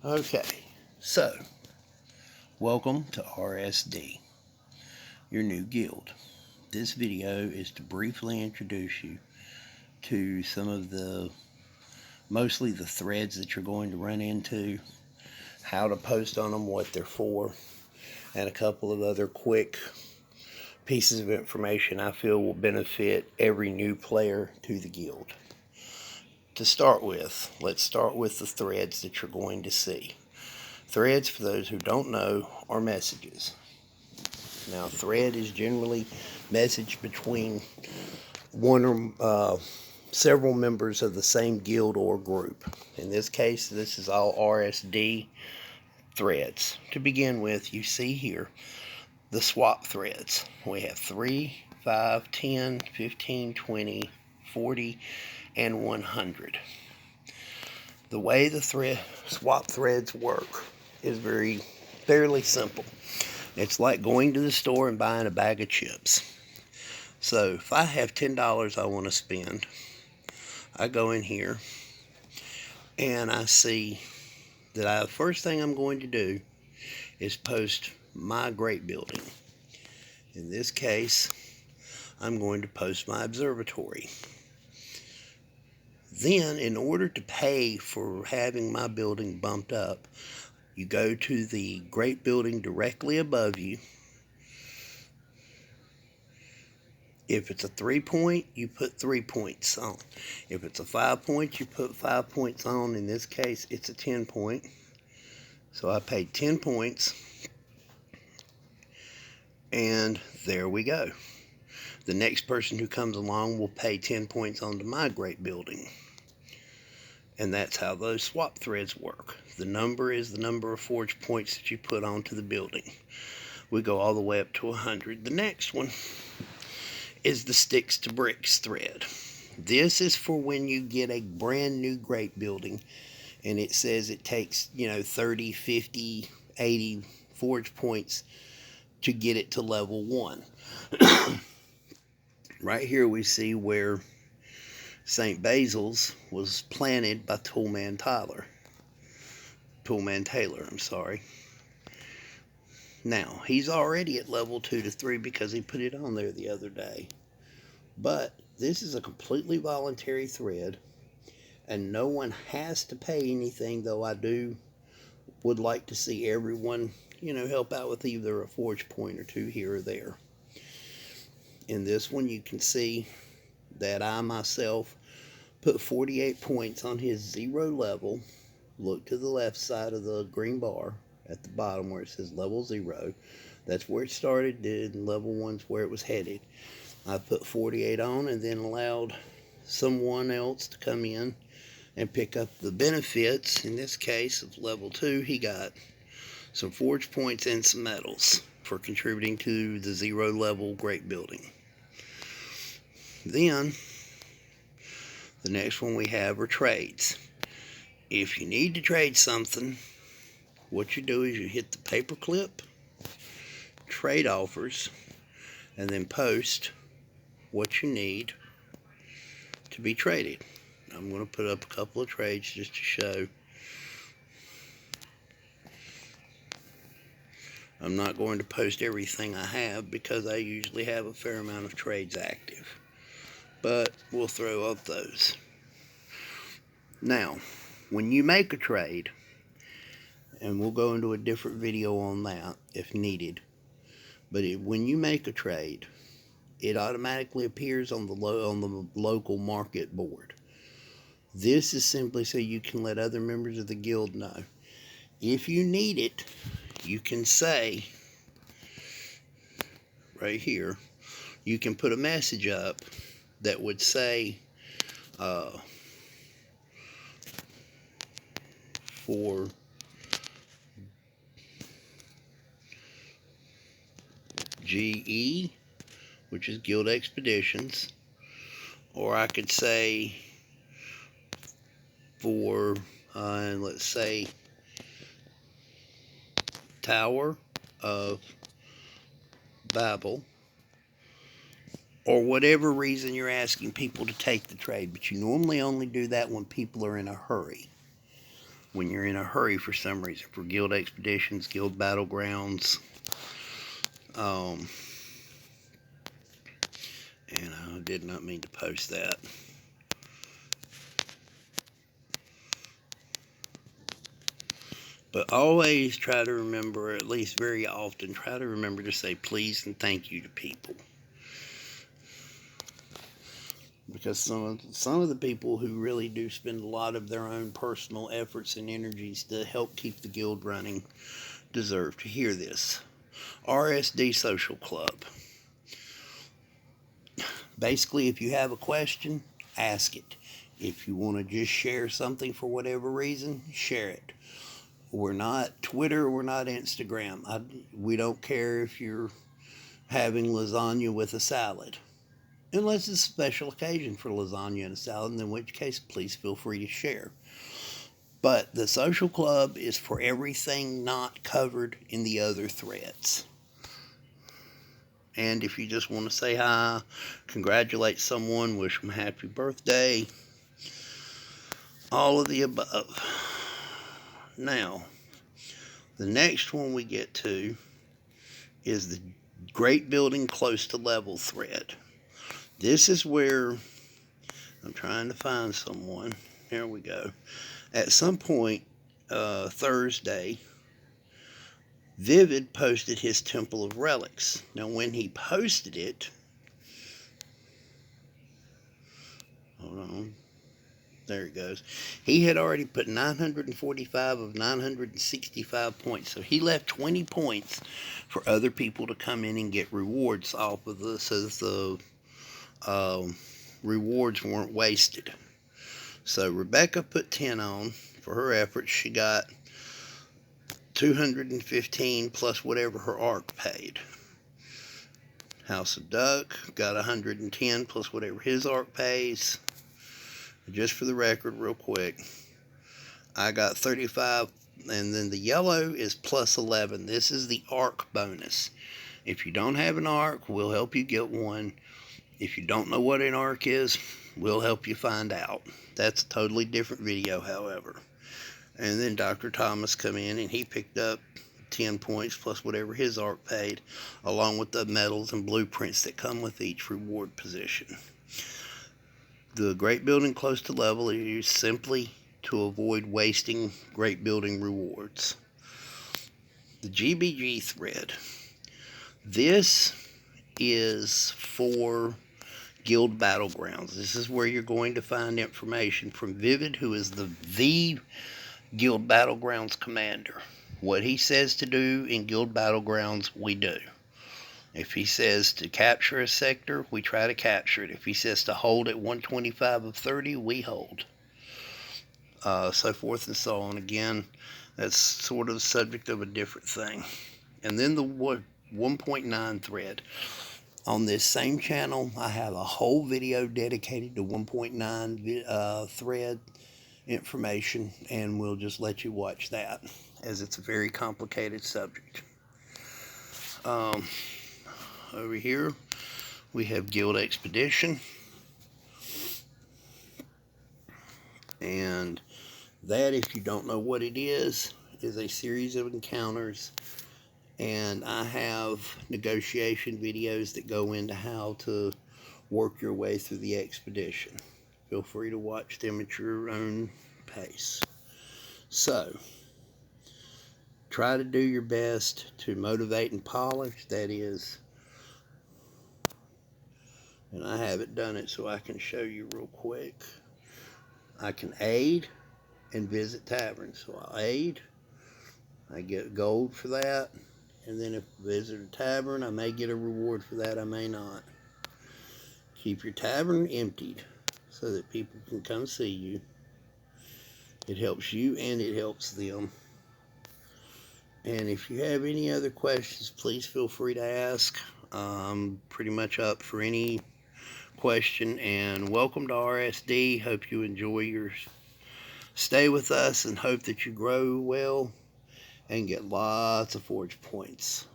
Okay, so welcome to RSD, your new guild. This video is to briefly introduce you to some of mostly the threads that you're going to run into, how to post on them, what they're for, and a couple of other quick pieces of information I feel will benefit every new player to the guild. To start with, let's start with the threads that you're going to see. Threads, for those who don't know, are messages. Now, thread is generally message between one or several members of the same guild or group. In this case, this is all RSD threads. To begin with, you see here the swap threads. We have 3, 5, 10, 15, 20, 40, and 100. The way the swap threads work is fairly simple. It's like going to the store and buying a bag of chips. So if I have $10 I want to spend, I go in here and I see that the first thing I'm going to do is post my great building. In this case, I'm going to post my observatory. Then, in order to pay for having my building bumped up, you go to the great building directly above you. If it's a 3-point, you put 3 points on. If it's a 5-point, you put 5 points on. In this case, it's a 10-point. So I paid 10 points. And there we go. The next person who comes along will pay 10 points onto my great building. And that's how those swap threads work. The number is the number of forge points that you put onto the building. We go all the way up to 100. The next one is the Stix to Brix thread. This is for when you get a brand new great building and it says it takes, 30, 50, 80 forge points to get it to level 1. Right here we see where St. Basil's was planted by Toolman Taylor, I'm sorry. Now, he's already at level 2 to 3 because he put it on there the other day. But this is a completely voluntary thread, and no one has to pay anything, though I would like to see everyone, help out with either a forge point or 2 here or there. In this one, you can see that I myself put 48 points on his 0 level. Look to the left side of the green bar at the bottom where it says level 0. That's where it started, and level 1's where it was headed. I put 48 on and then allowed someone else to come in and pick up the benefits. In this case of level 2, he got some forge points and some medals for contributing to the 0 level great building. Then the next one we have are trades. If you need to trade something, what you do is you hit the paperclip, trade offers, and then post what you need to be traded. I'm going to put up a couple of trades just to show. I'm not going to post everything I have because I usually have a fair amount of trades active. But we'll throw up those. Now, when you make a trade, and we'll go into a different video on that if needed, but when you make a trade, it automatically appears on the local market board. This is simply so you can let other members of the guild know. If you need it, you can say, right here, you can put a message up that would say, for GE, which is Guild Expeditions, or I could say for, let's say, Tower of Babel, or whatever reason you're asking people to take the trade, but you normally only do that when people are in a hurry. when you're in a hurry for some reason, for guild expeditions, guild battlegrounds. And I did not mean to post that. But always try to remember, at least very often, try to remember to say please and thank you to people. Because some of the people who really do spend a lot of their own personal efforts and energies to help keep the guild running deserve to hear this. RSD Social Club. Basically, if you have a question, ask it. If you want to just share something for whatever reason, share it. We're not Twitter, we're not Instagram. We don't care if you're having lasagna with a salad. Unless it's a special occasion for lasagna and a salad, in which case, please feel free to share. But the social club is for everything not covered in the other threads. And if you just want to say hi, congratulate someone, wish them a happy birthday, all of the above. Now, the next one we get to is the Great Building Close to Level thread. This is where I'm trying to find someone. Here we go. At some point, Thursday, Vivid posted his Temple of Relics. Now, when he posted it, hold on, there it goes. He had already put 945 of 965 points. So he left 20 points for other people to come in and get rewards off of this, as the rewards weren't wasted. So Rebecca put 10 on for her efforts. She got 215 plus whatever her ARC paid. House of Duck got 110 plus whatever his ARC pays. Just for the record, real quick, I got 35, and then the yellow is plus 11. This is the ARC bonus. If you don't have an ARC, we'll help you get one. If you don't know what an ARC is, we'll help you find out. That's a totally different video, however. And then Dr. Thomas come in, and he picked up 10 points plus whatever his ARC paid, along with the medals and blueprints that come with each reward position. The Great Building Close to Level is used simply to avoid wasting Great Building rewards. The GBG thread. This is for Guild Battlegrounds. This is where you're going to find information from Vivid, who is the Guild Battlegrounds commander. What he says to do in Guild Battlegrounds, we do. If he says to capture a sector, we try to capture it. If he says to hold at 125 of 30, we hold. So forth and so on. Again, that's sort of the subject of a different thing. And then the 1.9 thread. On this same channel, I have a whole video dedicated to 1.9 thread information, and we'll just let you watch that, as it's a very complicated subject. Over here, we have Guild Expedition, and that, if you don't know what it is a series of encounters, and I have negotiation videos that go into how to work your way through the expedition. Feel free to watch them at your own pace. So, try to do your best to motivate and polish. That is, and I haven't done it, so I can show you real quick. I can aid and visit taverns. So I'll aid, I get gold for that, and then if I visit a tavern, I may get a reward for that, I may not. Keep your tavern emptied so that people can come see you. It helps you and it helps them. And if you have any other questions, please feel free to ask. I'm pretty much up for any question. And welcome to RSD. Hope you enjoy your stay with us, and hope that you grow well and get lots of forge points.